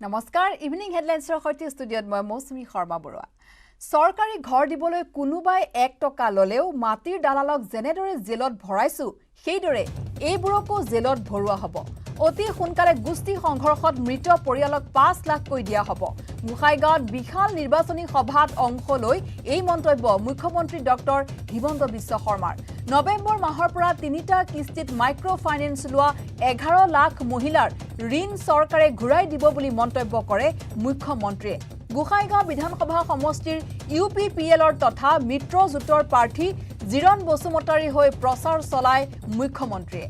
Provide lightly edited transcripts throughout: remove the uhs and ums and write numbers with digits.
নমস্কাৰ ইভিনিং হেডলাইন্সৰ সৈতে ষ্টুডিঅ'ত মই মৌচুমী শৰ্মা বৰুৱা সৰকাৰী ঘৰ দিবলৈ কোনোবাই 1 টকা ললেও মাটিৰ দালালক জেনেদৰে জেলত ভৰাইছো সেইদৰে এইবোৰকো জেলত ভৰুৱা হ'ব অতি সোনকালে গুষ্টি সংঘৰ্ষত মৃত পৰিয়ালক 5 লাখ কৈ দিয়া হ'ব মুখাইগাঁৱত বিশাল নিৰ্বাচনী সভাত অংশ লৈ এই মন্তব্য মুখ্যমন্ত্ৰী ডক্টৰ হিমন্ত বিশ্ব শৰ্মাৰ নৱেম্বৰ মাহৰ পৰা তিনিটা কিস্তিত মাইক্ৰ ফাইনেন্স লোৱা 11 লাখ মহিলাৰ ঋণ চৰকাৰে ঘূৰাই দিব বুলি মন্তব্য কৰে মুখ্যমন্ত্ৰীয়ে গোসাইগাঁও বিধানসভা সমষ্টিৰ ইউপিপিএলৰ তথা মিত্ৰজোঁটৰ প্ৰাৰ্থী জিৰণ বসুমতাৰী হৈ প্ৰচাৰ চলায় মুখ্যমন্ত্ৰীয়ে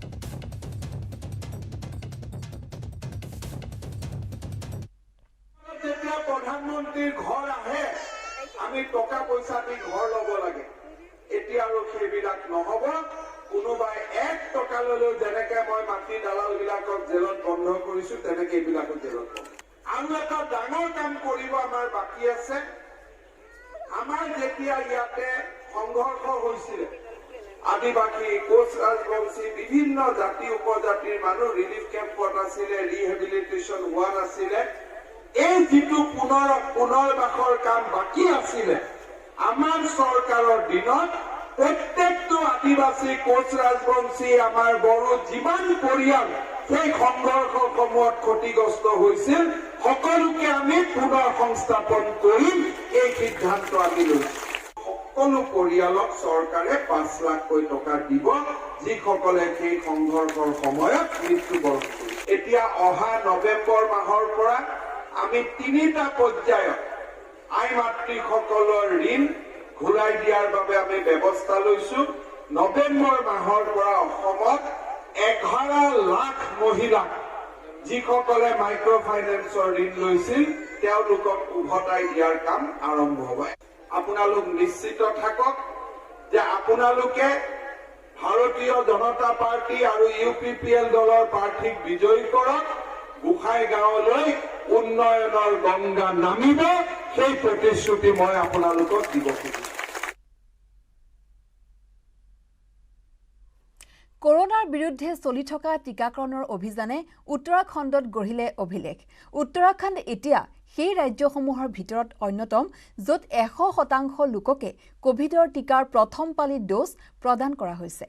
যেতিয়া প্ৰধানমন্ত্ৰীৰ ঘৰ আহে আমি টকা পইচা দি ঘৰ ল'ব লাগে এতিয়া আৰু সেইবিলাক নহব কোনোবাই 1 টকা ললেও যেনেকৈ মই মাটি দালালবিলাকক জেলত বন্ধ কৰিছো তেনেকৈ এইবিলাকো জেলত আৰু এটা ডাঙৰ কাম কৰিব আমাৰ বাকী আছে আমাৰ যেতিয়া ইয়াতে সংঘৰ্ষ হৈছিল আদিবাসী কোচ ৰাজবংশী বিভিন্ন জাতি উপজাতিৰ মানুহ ৰিলিফ কেম্পত আছিলে ৰিহেবিলিটেশ্যন হোৱা নাছিলে এই যিটো পুনৰ্বাসৰ কাম বাকী আছিলে আমাৰ চৰকাৰৰ দিনত প্ৰত্যেকটো আদিবাসী কোচ ৰাজবংশী আমাৰ বড়ো যিমান পৰিয়াল সেই সংঘৰ্ষসমূহত ক্ষতিগ্ৰস্ত হৈছিল সকলোকে আমি পুনৰ সংস্থাপন কৰিম এই সিদ্ধান্ত আমি লৈছো সকলো পৰিয়ালক চৰকাৰে 5 লাখ কৈ টকা দিব যিসকলে সেই সংঘৰ্ষৰ সময়ত মৃত্যুবৰণ কৰিছে এতিয়া অহা নৱেম্বৰ মাহৰ পৰা আমি 3টা পৰ্যায়ত আই মাতৃসকলৰ ঋণ ঘূৰাই দিয়াৰ বাবে আমি ব্যৱস্থা লৈছো নৱেম্বৰ মাহৰ পৰা অসমত 11 লাখ মহিলাক যিসকলে মাইক্ৰ ফাইনেন্সৰ ঋণ লৈছিল তেওঁলোকক উভতাই দিয়াৰ কাম আৰম্ভ হ'ব আপোনালোক নিশ্চিত থাকক যে আপোনালোকে ভাৰতীয় জনতা পাৰ্টি আৰু ইউপিপিএল দলৰ প্ৰাৰ্থীক বিজয়ী কৰক গোসাইগাঁৱলৈ উন্নয়নৰ গংগা নামিব সেই প্ৰতিশ্ৰুতি মই আপোনালোকক দিব খুজিছো কৰোনাৰ বিৰুদ্ধে চলি থকা টিকাকৰণৰ অভিযানে উত্তৰাখণ্ডত গঢ়িলে অভিলেখ উত্তৰাখণ্ড এতিয়া সেই ৰাজ্যসমূহৰ ভিতৰত অন্যতম য'ত 100% লোককে কোভিডৰ টিকাৰ প্ৰথম পালি ড'জ প্ৰদান কৰা হৈছে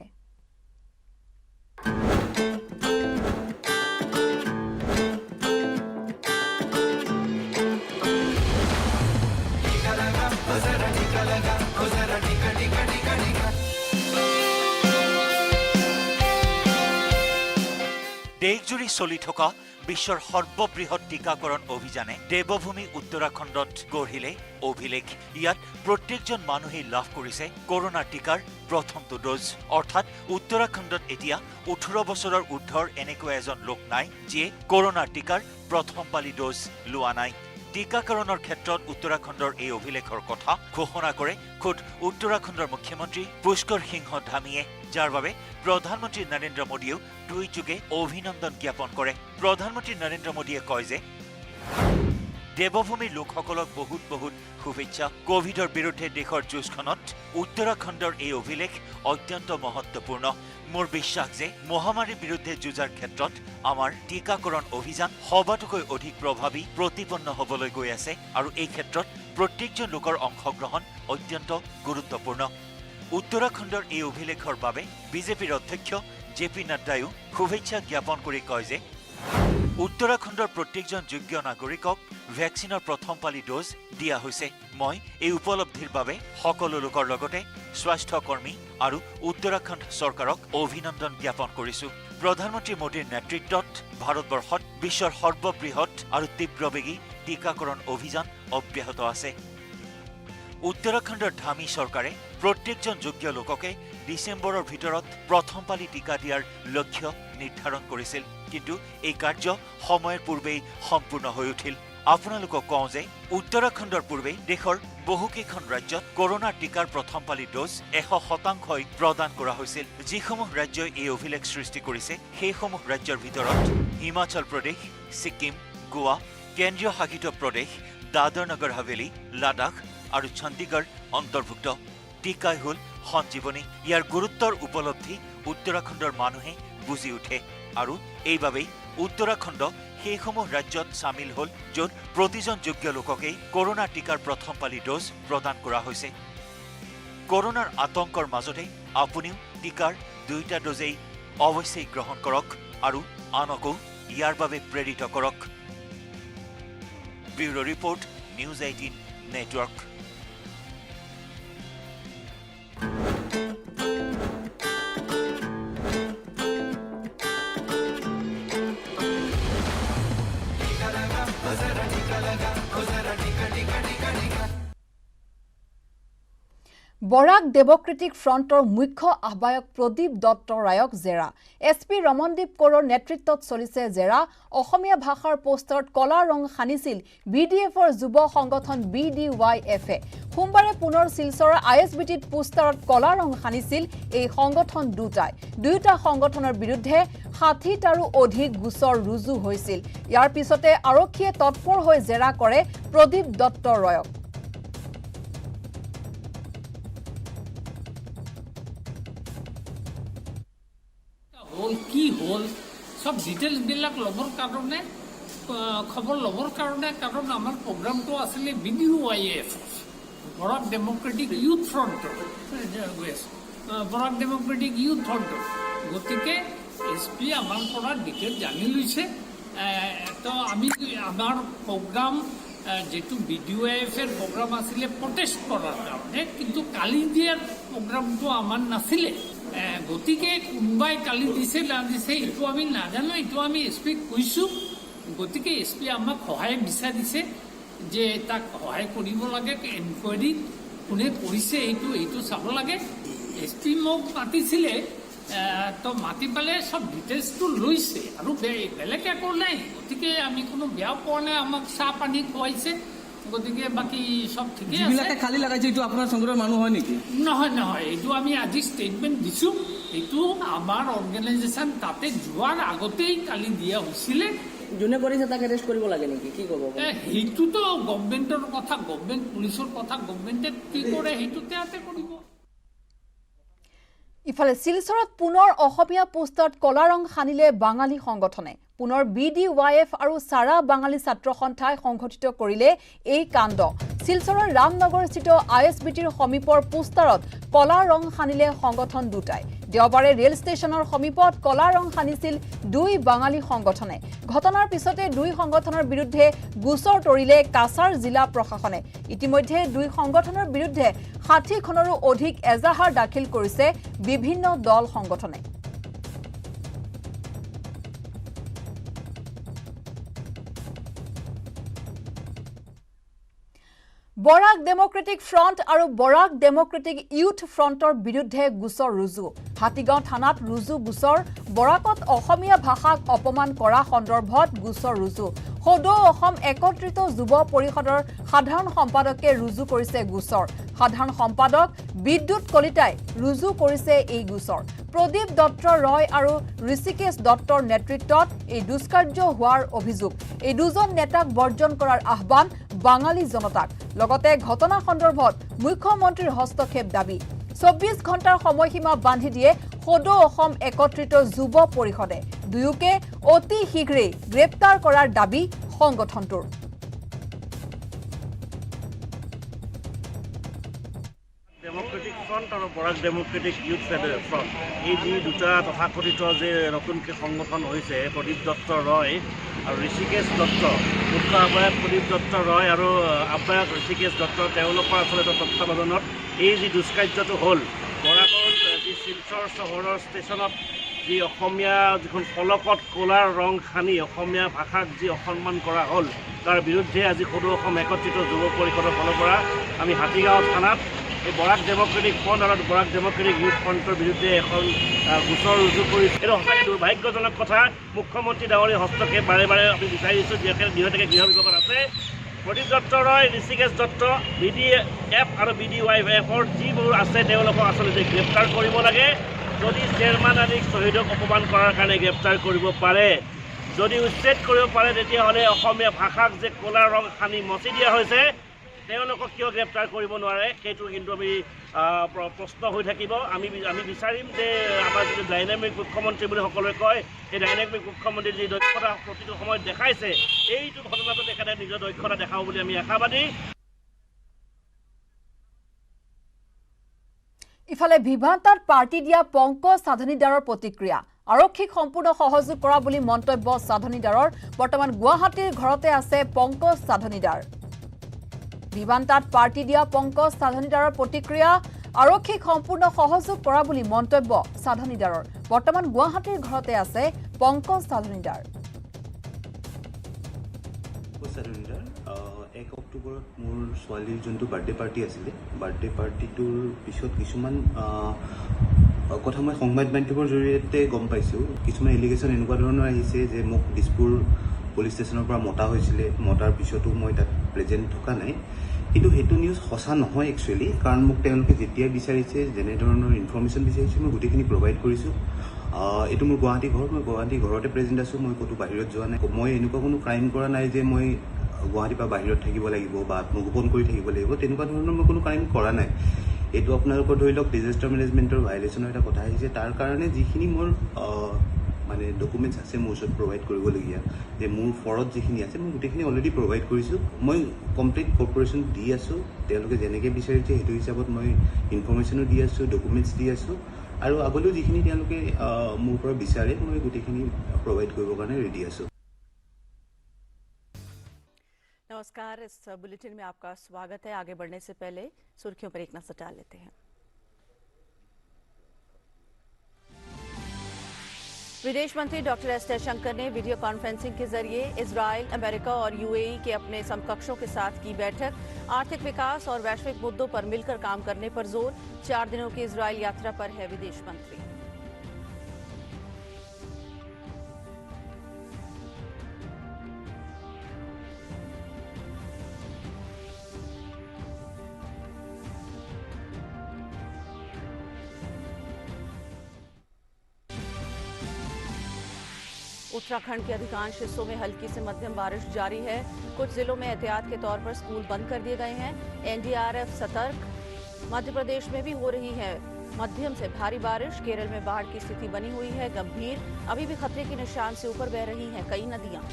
দেশজুৰি চলি থকা বিশ্বৰ সৰ্ববৃহৎ টিকাকৰণ অভিযানে দেৱভূমি উত্তৰাখণ্ডত গঢ়িলে অভিলেখ ইয়াত প্ৰত্যেকজন মানুহেই লাভ কৰিছে কৰোনাৰ টিকাৰ প্ৰথমটো ড'জ অৰ্থাৎ উত্তৰাখণ্ডত এতিয়া 18 বছৰৰ ঊৰ্ধৰ এনেকুৱা এজন লোক নাই যিয়ে কৰোনাৰ টিকাৰ প্ৰথম পালি ড'জ লোৱা নাই টিকাকৰণৰ ক্ষেত্ৰত উত্তৰাখণ্ডৰ এই অভিলেখৰ কথা ঘোষণা কৰে খুদ উত্তৰাখণ্ডৰ মুখ্যমন্ত্ৰী পুষ্কৰ সিংহ ধামীয়ে যাৰ বাবে প্ৰধানমন্ত্ৰী নৰেন্দ্ৰ মোদীয়েও টুইটযোগে অভিনন্দন জ্ঞাপন কৰে প্ৰধানমন্ত্ৰী নৰেন্দ্ৰ মোদীয়ে কয় যে দেৱভূমিৰ লোকসকলক বহুত শুভেচ্ছা কোভিডৰ বিৰুদ্ধে দেশৰ যুঁজখনত উত্তৰাখণ্ডৰ এই অভিলেখ অত্যন্ত মহত্বপূৰ্ণ মোৰ বিশ্বাস যে মহামাৰীৰ বিৰুদ্ধে যুঁজাৰ ক্ষেত্ৰত আমাৰ টিকাকৰণ অভিযান সবাতোকৈ অধিক প্ৰভাৱী প্ৰতিপন্ন হ'বলৈ গৈ আছে আৰু এই ক্ষেত্ৰত প্ৰত্যেকজন লোকৰ অংশগ্ৰহণ অত্যন্ত গুৰুত্বপূৰ্ণ উত্তৰাখণ্ডৰ এই অভিলেখৰ বাবে বিজেপিৰ অধ্যক্ষ জেপি নাড্ডায়ো শুভেচ্ছা জ্ঞাপন কৰি কয় যে উত্তৰাখণ্ডৰ প্ৰত্যেকজন যোগ্য নাগৰিকক ভেকচিনৰ প্ৰথম পালি ড'জ দিয়া হৈছে মই এই উপলব্ধিৰ বাবে সকলো লোকৰ লগতে স্বাস্থ্যকৰ্মী আৰু উত্তৰাখণ্ড চৰকাৰক অভিনন্দন জ্ঞাপন কৰিছো প্ৰধানমন্ত্ৰী মোদীৰ নেতৃত্বত ভাৰতবৰ্ষত বিশ্বৰ সৰ্ববৃহৎ আৰু তীব্ৰবেগী টিকাকৰণ অভিযান অব্যাহত আছে উত্তৰাখণ্ডৰ ধামী চৰকাৰে প্ৰত্যেকজন যোগ্য লোককে ডিচেম্বৰৰ ভিতৰত প্ৰথম পালি টিকা দিয়াৰ লক্ষ্য নিৰ্ধাৰণ কৰিছিল কিন্তু এই কাৰ্য সময়ৰ পূৰ্বেই সম্পূৰ্ণ হৈ উঠিল আপোনালোকক কওঁ যে উত্তৰাখণ্ডৰ পূৰ্বে দেশৰ বহুকেইখন ৰাজ্যত কৰোনাৰ টিকাৰ প্ৰথম পালি ড'জ 100% প্ৰদান কৰা হৈছিল যিসমূহ ৰাজ্যই এই অভিলেখ সৃষ্টি কৰিছে সেইসমূহ ৰাজ্যৰ ভিতৰত হিমাচল প্ৰদেশ ছিকিম গোৱা কেন্দ্ৰীয় শাসিত প্ৰদেশ দাদৰ নগৰ হাভেলী লাডাখ আৰু চণ্ডীগড় অন্তৰ্ভুক্ত টিকাই হ'ল সঞ্জীৱনী ইয়াৰ গুৰুত্বৰ উপলব্ধি উত্তৰাখণ্ডৰ মানুহে বুজি উঠে আৰু এইবাবেই উত্তৰাখণ্ড সেইসমূহ ৰাজ্যত চামিল হ'ল য'ত প্ৰতিজন যোগ্য লোককেই কৰোনা টীকাৰ প্ৰথম পালি ড'জ প্ৰদান কৰা হৈছে। কৰোনাৰ আতংকৰ মাজতে আপুনিও টীকাৰ 2টা ড'জেই অৱশ্যেই গ্ৰহণ কৰক আৰু আনকো ইয়াৰ বাবে প্ৰেৰিত কৰক। Bureau report, news 18 network. Barak democratic ফ্ৰণ্টৰ মুখ্য আহ্বায়ক প্ৰদীপ দত্ত ৰায়ক জেৰা। SP ৰমনদীপ কৌৰৰ নেতৃত্বত চলিছে জেৰা। অসমীয়া ভাষাৰ পোষ্টাৰত কলা ৰং সানিছিল BDFৰ যুৱ সংগঠন BDYFে। সোমবাৰে পুনৰ শিলচৰৰ ISBTত পোষ্টাৰত কলা ৰং সানিছিল এই সংগঠন দুটাই। দুয়োটা সংগঠনৰ বিৰুদ্ধে 60টাৰো অধিক গোচৰ ৰুজু হৈছিল। ইয়াৰ পিছতে আৰক্ষীয়ে তৎপৰ হৈ জেৰা কৰে প্ৰদীপ দত্ত ৰায়ক। কি হল সব ডিটেইলস বিলাক লবৰ কাৰণে খবৰ লবৰ কাৰণে কাৰণ আমাৰ প্ৰগ্ৰামটো আছিল BDYF বৰাক ডেমক্ৰেটিক ইউথ ফ্ৰণ্টৰ বৰাক ডেমক্ৰেটিক ইউথ ফ্ৰণ্টৰ গতিকে SP আমাৰ পৰা ডিটেইল জানি লৈছে তো আমি আমাৰ প্ৰগ্ৰাম যেটো BDYFৰ প্ৰগ্ৰাম আছিল প্ৰটেষ্ট কৰাৰ কাৰণে কিন্তু কালি দিয়াৰ প্ৰগ্ৰামটো আমাৰ নাছিলে গতিকে কোনবাই কালি দিছে না দিছে এইটো আমি নাজানো এইটো আমি SP কৈছো গতিকে SP আমাক সহায় বিচাৰিছে যে তাক সহায় কৰিব লাগে এনকোয়াৰি কোনে কৰিছে এইটো চাব লাগে SP মোক মাতিছিলে তো মাতি পালে সব ডিটেইলছটো লৈছে আৰু বেলেগ একো নাই গতিকে আমি কোনো বেয়া পোৱা নাই আমাক চাহ পানী খুৱাইছে গতিকে বাকি সব ঠিকে আছে যিবিলাকে খালি লাগাইছে এইটো আপোনাৰ সংগ্ৰহৰ মানুহ হয় নেকি নহয় এইটো আমি আজি ষ্টেটমেন্ট দিছো এইটো আমাৰ অৰ্গানাইজেশ্যন তাতে যোৱাৰ আগতেই কালি দিয়া হৈছিলে যোনে কৰিছে তাক এৰেষ্ট কৰিব লাগে নেকি কি ক'ব এইটোতো গভৰ্ণমেণ্টৰ কথা গভৰ্ণমেণ্ট পুলিচৰ কথা গভৰ্ণমেণ্টে কি কৰে সেইটোতে আতে কৰিব ইফালে শিলচৰত পুনৰ অসমীয়া পোষ্টাৰত কলা ৰং সানিলে বাঙালী সংগঠনে পুনৰ BDYF আৰু সাৰা বাঙালী ছাত্ৰ সন্থাই সংগঠিত কৰিলে এই কাণ্ড শিলচৰৰ ৰামনগৰস্থিত ISBTৰ সমীপৰ পোষ্টাৰত কলা ৰং সানিলে সংগঠন দুটাই দেওবাৰে ৰেল ষ্টেচনৰ সমীপত কলা ৰং সানিছিল দুই বাঙালী সংগঠনে ঘটনাৰ পিছতে দুই সংগঠনৰ বিৰুদ্ধে গোচৰ তৰিলে কাছাৰ জিলা প্ৰশাসনে ইতিমধ্যে দুই সংগঠনৰ বিৰুদ্ধে 60খনৰো অধিক এজাহাৰ দাখিল কৰিছে বিভিন্ন দল সংগঠনে বৰাক ডেমক্ৰেটিক ফ্ৰণ্ট আৰু বৰাক ডেমক্ৰেটিক ইউথ ফ্ৰণ্টৰ বিৰুদ্ধে গোচৰ ৰুজু হাতীগাঁও থানাত ৰুজু গোচৰ বৰাকত অসমীয়া ভাষাক অপমান কৰা সন্দৰ্ভত গোচৰ ৰুজু সদৌ অসম একত্ৰিত যুৱ পৰিষদৰ সাধাৰণ সম্পাদকে ৰুজু কৰিছে গোচৰ সাধাৰণ সম্পাদক বিদ্যুৎ কলিতাই ৰুজু কৰিছে এই গোচৰ প্ৰদীপ দত্ত ৰয় আৰু ঋষিকেশ দত্তৰ নেতৃত্বত এই দুষ্কাৰ্য হোৱাৰ অভিযোগ এই দুজন নেতাক বৰ্জন কৰাৰ আহ্বান বাঙালী জনতাক লগতে ঘটনা সন্দৰ্ভত মুখ্যমন্ত্ৰীৰ হস্তক্ষেপ দাবী 24 ঘণ্টাৰ সময়সীমা বান্ধি দিয়ে সদৌ অসম একত্ৰিত যুৱ পৰিষদে দুয়োকে অতি শীঘ্ৰেই গ্ৰেপ্তাৰ কৰাৰ দাবী সংগঠনটোৰ ডেমক্ৰেটিক ফ্ৰণ্ট আৰু বৰাক ডেমক্ৰেটিক ইউথ ফ্ৰণ্ট এই যি দুটা তথাকথিত যে নতুনকৈ সংগঠন হৈছে প্ৰদীপ দত্ত ৰয় আৰু ঋষিকেশ দত্ত মুখ্য আহ্বায়ক প্ৰদীপ দত্ত ৰয় আৰু আহ্বায়ক ঋষিকেশ দত্ত তেওঁলোকৰ আচলতে তত্বাৱধানত এই যি দুষ্কাৰ্যটো হ'ল বৰাকত যি শিলচৰ চহৰৰ ষ্টেচনত যি অসমীয়া যিখন ফলকত ক'লাৰ ৰং সানি অসমীয়া ভাষাক যি অসন্মান কৰা হ'ল তাৰ বিৰুদ্ধে আজি সদৌ অসম একত্ৰিত যুৱ পৰিষদৰ ফালৰ পৰা আমি হাতীগাঁও থানাত এই বৰাক ডেমক্ৰেটিক ফ্ৰণ্ট আৰু বৰাক ডেমক্ৰেটিক ইউথ ফ্ৰণ্টৰ বিৰুদ্ধে এখন গোচৰ ৰুজু কৰিছে এইটো সঁচাকৈ দুৰ্ভাগ্যজনক কথা মুখ্যমন্ত্ৰী ডাঙৰীৰ হস্তক্ষেপ বাৰে বাৰে আমি বিচাৰিছোঁ যিহেতু যিহেতুকে গৃহ বিভাগত আছে প্ৰদীপ দত্ত ৰয় ঋষিকেশ দত্ত BDF আৰু BDYFৰ যিবোৰ আছে তেওঁলোকক আচলতে গ্ৰেপ্তাৰ কৰিব লাগে যদি চেয়াৰমেন আদিক শ্বহীদক অপমান কৰাৰ কাৰণে গ্ৰেপ্তাৰ কৰিব পাৰে যদি উচ্ছেদ কৰিব পাৰে তেতিয়াহ'লে অসমীয়া ভাষাক যে ক'লা ৰং সানি মচি দিয়া হৈছে তেওঁলোকক কিয় গ্ৰেপ্তাৰ কৰিব নোৱাৰে সেইটো কিন্তু আমি প্ৰশ্ন হৈ থাকিব। আমি বিচাৰিম যে আমাৰ যিটো ডাইনামিক মুখ্যমন্ত্ৰী বুলি সকলোৱে কয়, সেই ডাইনামিক মুখ্যমন্ত্ৰীৰ যি দক্ষতা প্ৰতিটো সময়ত দেখাইছে, এইটো ঘটনাটো তেখেতে নিজৰ দক্ষতা দেখাব বুলি আমি আশাবাদী। ইফালে বিভান্তাত পাৰ্টি দিয়া পংকজ সাধনীদাৰৰ প্ৰতিক্ৰিয়া। আৰক্ষীক সম্পূৰ্ণ সহযোগ কৰা বুলি মন্তব্য সাধনীদাৰৰ। বৰ্তমান গুৱাহাটীৰ ঘৰতে আছে পংকজ সাধনীদাৰ। বিভান্তাত পাৰ্টি দিয়া পংকজ সাধনীদাৰৰ প্ৰতিক্ৰিয়া। আৰক্ষীক সম্পূৰ্ণ সহযোগ কৰা বুলি মন্তব্য সাধনীদাৰৰ। বৰ্তমান গুৱাহাটীৰ ঘৰতে আছে পংকজ সাধনীদাৰ। 1 অক্টোবৰত মোৰ ছোৱালীৰ যোনটো বাৰ্থডে পাৰ্টি আছিলে, বাৰ্থডে পাৰ্টিটোৰ পিছত কিছুমান কথা মই সংবাদ মাধ্যমৰ জৰিয়তে গম পাইছোঁ। কিছুমান এলিগেশ্যন এনেকুৱা ধৰণৰ আহিছে যে মোক দিছপুৰ পুলিচ ষ্টেচনৰ পৰা মতা হৈছিলে, মতাৰ পিছতো মই তাত প্ৰেজেণ্ট থকা নাই। কিন্তু সেইটো নিউজ সঁচা নহয় একচুৱেলি, কাৰণ মোক তেওঁলোকে যেতিয়াই বিচাৰিছে, যেনেধৰণৰ ইনফৰ্মেশ্যন বিচাৰিছে, মই গোটেইখিনি প্ৰভাইড কৰিছোঁ। এইটো মোৰ গুৱাহাটী ঘৰ, মই গুৱাহাটী ঘৰতে প্ৰেজেণ্ট আছোঁ, মই ক'তো বাহিৰত যোৱা নাই। মই এনেকুৱা কোনো ক্ৰাইম কৰা নাই যে মই গুৱাহাটীৰ পৰা বাহিৰত থাকিব লাগিব বা আত্মগোপন কৰি থাকিব লাগিব, তেনেকুৱা ধৰণৰ মই কোনো ক্ৰাইম কৰা নাই। এইটো আপোনালোকৰ ধৰি লওক ডিজাষ্টাৰ মেনেজমেণ্টৰ ভাইলেশ্যনৰ এটা কথা আহিছে। তাৰ কাৰণে যিখিনি মোৰ মানে ডকুমেণ্টছ আছে মোৰ ওচৰত প্ৰভাইড কৰিবলগীয়া, যে মোৰ ফৰত যিখিনি আছে মই গোটেইখিনি অলৰেডি প্ৰভাইড কৰিছোঁ। মই কমপ্লিট কৰ্পৰেশ্যন দি আছোঁ, তেওঁলোকে যেনেকৈ বিচাৰিছে সেইটো হিচাপত মই ইনফৰ্মেশ্যনো দি আছোঁ, ডকুমেণ্টছ দি আছোঁ, আৰু আগলৈও যিখিনি তেওঁলোকে মোৰ পৰা বিচাৰে মই গোটেইখিনি প্ৰভাইড কৰিবৰ কাৰণে ৰেডি আছোঁ। नमस्कार, इस बुलेटिन में आपका स्वागत है। आगे बढ़ने से पहले सुर्खियों पर एक नजर डाल लेते हैं। विदेश मंत्री डॉक्टर एस जयशंकर ने वीडियो कॉन्फ्रेंसिंग के जरिए इजराइल, अमेरिका और यूएई के अपने समकक्षों के साथ की बैठक। आर्थिक विकास और वैश्विक मुद्दों पर मिलकर काम करने पर जोर। 4 दिनों की इजराइल यात्रा पर है विदेश मंत्री। उत्तराखंड के अधिकांश हिस्सों में हल्की से मध्यम बारिश जारी है। कुछ जिलों में एहतियात के तौर पर स्कूल बंद कर दिए गए हैं। एनडीआरएफ सतर्क। मध्य प्रदेश में भी हो रही है मध्यम से भारी बारिश। केरल में बाढ़ की स्थिति बनी हुई है गंभीर। अभी भी खतरे के निशान से ऊपर बह रही हैं कई नदियां।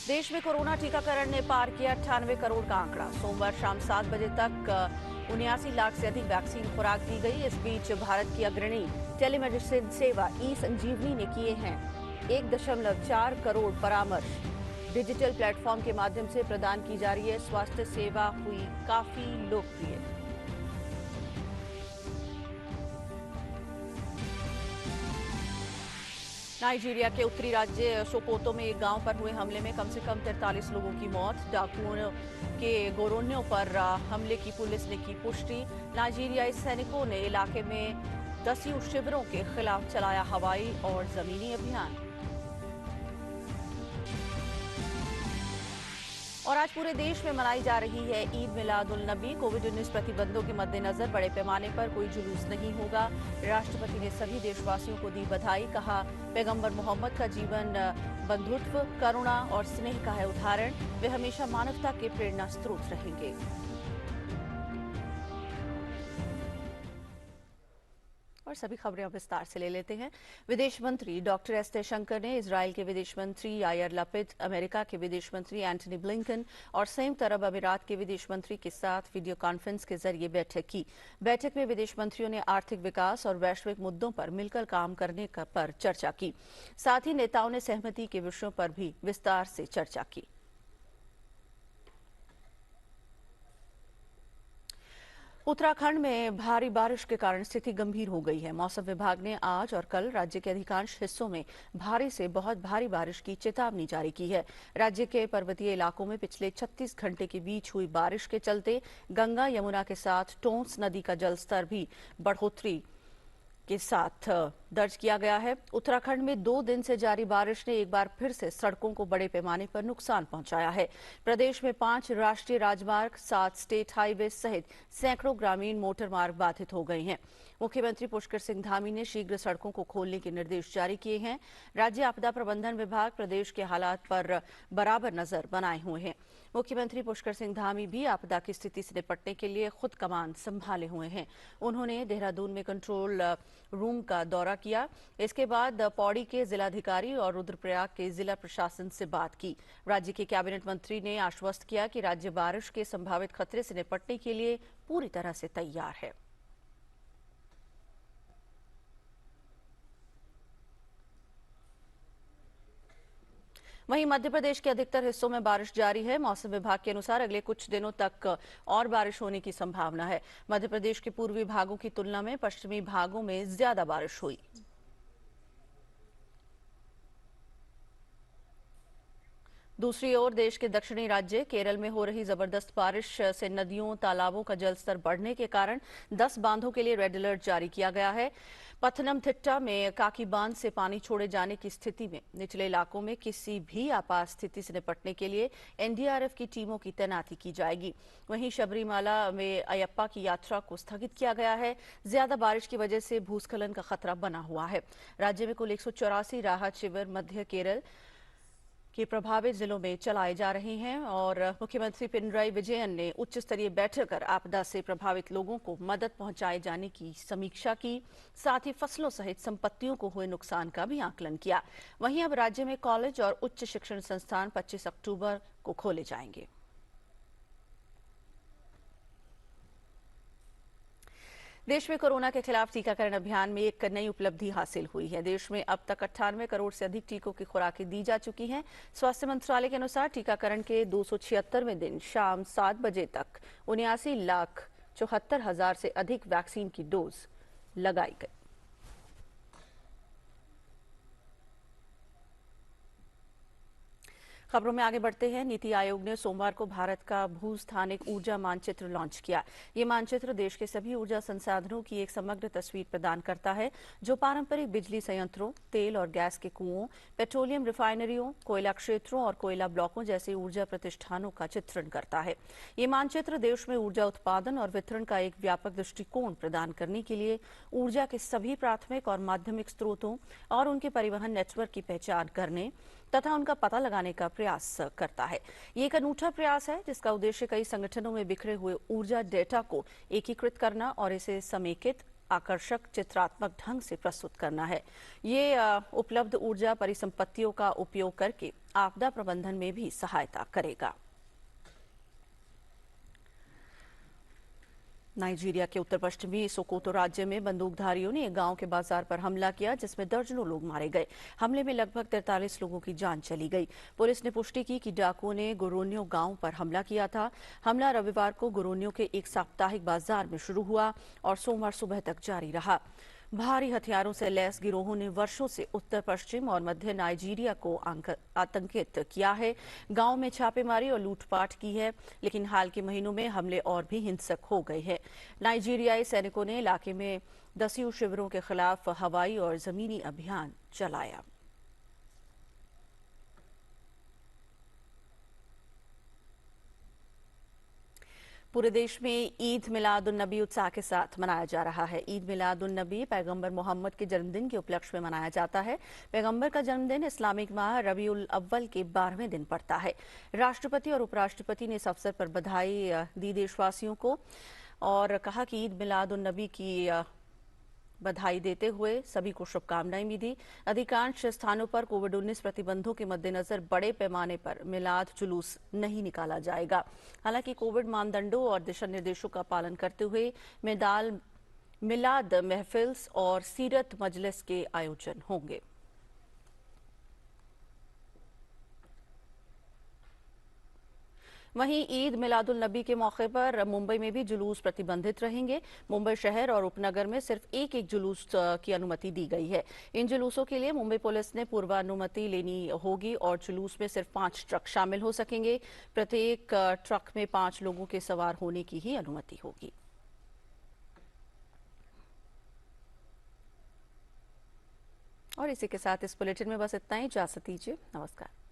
देश में कोरोना टीकाकरण ने पार किया 98 करोड़ का आंकड़ा। सोमवार शाम 7 बजे तक 79 लाख से अधिक वैक्सीन खुराक दी गई। इस बीच भारत की अग्रणी टेलीमेडिसिन सेवा ई-संजीवनी ने किए हैं 1.4 करोड़ परामर्श। डिजिटल प्लेटफॉर्म के माध्यम से प्रदान की जा रही है स्वास्थ्य सेवा हुई काफी लोकप्रिय। नाइजीरिया के उत्तरी राज्य सोकोतो में एक गांव पर हुए हमले में कम से कम 43 लोगों की मौत। डाकुओं के गोरोनियों पर हमले की पुलिस ने की पुष्टि। नाइजीरियाई सैनिकों ने इलाके में 10 शिविरों के खिलाफ चलाया हवाई और जमीनी अभियान। और आज पूरे देश में मनाई जा रही है ईद मिलादुल नबी। कोविड-19 प्रतिबंधों के मद्देनजर बड़े पैमाने पर कोई जुलूस नहीं होगा। राष्ट्रपति ने सभी देशवासियों को दी बधाई। कहा, पैगंबर मोहम्मद का जीवन बंधुत्व, करुणा और स्नेह का है उदाहरण। वे हमेशा मानवता के प्रेरणा स्रोत रहेंगे। और सभी खबरें अब विस्तार से ले लेते हैं। विदेश मंत्री डॉक्टर एस जयशंकर ने इजराइल के विदेश मंत्री यायर लपिड, अमेरिका के विदेश मंत्री एंटनी ब्लिंकन और संयुक्त अरब अमीरात के विदेश मंत्री के साथ वीडियो कॉन्फ्रेंस के जरिए बैठक की। बैठक में विदेश मंत्रियों ने आर्थिक विकास और वैश्विक मुद्दों पर मिलकर काम करने पर चर्चा की। साथ ही नेताओं ने सहमति के विषयों पर भी विस्तार से चर्चा की। उत्तराखंड में भारी बारिश के कारण स्थिति गंभीर हो गई है। मौसम विभाग ने आज और कल राज्य के अधिकांश हिस्सों में भारी से बहुत भारी बारिश की चेतावनी जारी की है। राज्य के पर्वतीय इलाकों में पिछले 36 घंटे के बीच हुई बारिश के चलते गंगा यमुना के साथ टोंस नदी का जलस्तर भी बढ़ोतरी के साथ दर्ज किया गया है। उत्तराखंड में 2 दिन से जारी बारिश ने एक बार फिर से सड़कों को बड़े पैमाने पर नुकसान पहुंचाया है। प्रदेश में 5 राष्ट्रीय राजमार्ग, 7 स्टेट हाईवे सहित सैकड़ों ग्रामीण मोटर मार्ग बाधित हो गए हैं। मुख्यमंत्री पुष्कर सिंह धामी ने शीघ्र सड़कों को खोलने के निर्देश जारी किए हैं। राज्य आपदा प्रबंधन विभाग प्रदेश के हालात पर बराबर नजर बनाए हुए हैं। मुख्यमंत्री पुष्कर सिंह धामी भी आपदा की स्थिति से निपटने के लिए खुद कमान संभाले हुए हैं। उन्होंने देहरादून में कंट्रोल रूम का दौरा किया। इसके बाद पौड़ी के जिलाधिकारी और रुद्रप्रयाग के जिला प्रशासन से बात की। राज्य के कैबिनेट मंत्री ने आश्वस्त किया कि राज्य बारिश के संभावित खतरे से निपटने के लिए पूरी तरह से तैयार है। वहीं मध्य प्रदेश के अधिकतर हिस्सों में बारिश जारी है। मौसम विभाग के अनुसार अगले कुछ दिनों तक और बारिश होने की संभावना है। मध्य प्रदेश के पूर्वी भागों की तुलना में पश्चिमी भागों में ज्यादा बारिश हुई। दूसरी ओर देश के दक्षिणी राज्य केरल में हो रही जबरदस्त बारिश से नदियों, तालाबों का जलस्तर बढ़ने के कारण 10 बांधों के लिए रेड अलर्ट जारी किया गया है। पथनमथिट्टा में काकी बांध से पानी छोड़े जाने की स्थिति में निचले इलाकों में किसी भी आपात स्थिति से निपटने के लिए एनडीआरएफ की टीमों की तैनाती की जाएगी। वहीं शबरीमाला में अयप्पा की यात्रा को स्थगित किया गया है। ज्यादा बारिश की वजह से भूस्खलन का खतरा बना हुआ है। राज्य में कुल 184 राहत शिविर मध्य केरल के प्रभावित जिलों में चलाए जा रहे हैं और मुख्यमंत्री पिनराई विजयन ने उच्च स्तरीय बैठक कर आपदा से प्रभावित लोगों को मदद पहुंचाए जाने की समीक्षा की। साथ ही फसलों सहित संपत्तियों को हुए नुकसान का भी आकलन किया। वहीं अब राज्य में कॉलेज और उच्च शिक्षण संस्थान 25 अक्टूबर को खोले जाएंगे। देश में कोरोना के खिलाफ टीकाकरण अभियान में एक नई उपलब्धि हासिल हुई है। देश में अब तक 98 करोड़ से अधिक टीकों की खुराकें दी जा चुकी हैं। स्वास्थ्य मंत्रालय के अनुसार टीकाकरण के 276वें दिन शाम 7 बजे तक 79,74,000 से अधिक वैक्सीन की डोज लगाई गई। खबरों में आगे बढ़ते हैं। नीति आयोग ने सोमवार को भारत का भूस्थानिक ऊर्जा मानचित्र लॉन्च किया। ये मानचित्र देश के सभी ऊर्जा संसाधनों की एक समग्र तस्वीर प्रदान करता है, जो पारंपरिक बिजली संयंत्रों, तेल और गैस के कुओं, पेट्रोलियम रिफाइनरियों, कोयला क्षेत्रों और कोयला ब्लॉकों जैसे ऊर्जा प्रतिष्ठानों का चित्रण करता है। ये मानचित्र देश में ऊर्जा उत्पादन और वितरण का एक व्यापक दृष्टिकोण प्रदान करने के लिए ऊर्जा के सभी प्राथमिक और माध्यमिक स्रोतों और उनके परिवहन नेटवर्क की पहचान करने तथा उनका पता लगाने का प्रयास करता है। ये एक अनूठा प्रयास है जिसका उद्देश्य कई संगठनों में बिखरे हुए ऊर्जा डेटा को एकीकृत करना और इसे समेकित, आकर्षक, चित्रात्मक ढंग से प्रस्तुत करना है। ये उपलब्ध ऊर्जा परिसंपत्तियों का उपयोग करके आपदा प्रबंधन में भी सहायता करेगा। नाइजीरिया के उत्तर पश्चिमी सोकोतो राज्य में बंदूकधारियों ने एक गांव के बाजार पर हमला किया, जिसमें दर्जनों लोग मारे गए। हमले में लगभग 43 लोगों की जान चली गई। पुलिस ने पुष्टि की कि डाकुओं ने गोरोनियो गांव पर हमला किया था। हमला रविवार को गोरोनियो के एक साप्ताहिक बाजार में शुरू हुआ और सोमवार सुबह तक जारी रहा। भारी हथियारों से लैस गिरोहों ने वर्षों से उत्तर पश्चिम और मध्य नाइजीरिया को आतंकित किया है। गांव में छापेमारी और लूटपाट की है, लेकिन हाल के महीनों में हमले और भी हिंसक हो गए हैं। नाइजीरियाई सैनिकों ने इलाके में दसियों शिविरों के खिलाफ हवाई और जमीनी अभियान चलाया। पूरे देश में ईद मिलाद उन नबी उत्साह के साथ मनाया जा रहा है। ईद मिलाद उन नबी पैगंबर मोहम्मद के जन्मदिन के उपलक्ष्य में मनाया जाता है। पैगंबर का जन्मदिन इस्लामिक माह रबीउल अव्वल के 12वें दिन पड़ता है। राष्ट्रपति और उपराष्ट्रपति ने इस अवसर पर बधाई दी देशवासियों को और कहा कि ईद मिलाद उन नबी की बधाई देते हुए सभी को शुभकामनाएं भी दी। अधिकांश स्थानों पर कोविड-19 प्रतिबंधों के मद्देनजर बड़े पैमाने पर मिलाद जुलूस नहीं निकाला जाएगा। हालांकि कोविड मानदंडों और दिशा निर्देशों का पालन करते हुए मिलाद महफिल्स और सीरत मजलिस के आयोजन होंगे। वहीं ईद मिलादुल नबी के मौके पर मुंबई में भी जुलूस प्रतिबंधित रहेंगे। मुंबई शहर और उपनगर में सिर्फ एक जुलूस की अनुमति दी गई है। इन जुलूसों के लिए मुंबई पुलिस ने पूर्वानुमति लेनी होगी और जुलूस में सिर्फ 5 ट्रक शामिल हो सकेंगे। प्रत्येक ट्रक में 5 लोगों के सवार होने की ही अनुमति होगी। और इसी के साथ इस बुलेटिन में बस इतना ही। इजाजत दीजिए। नमस्कार।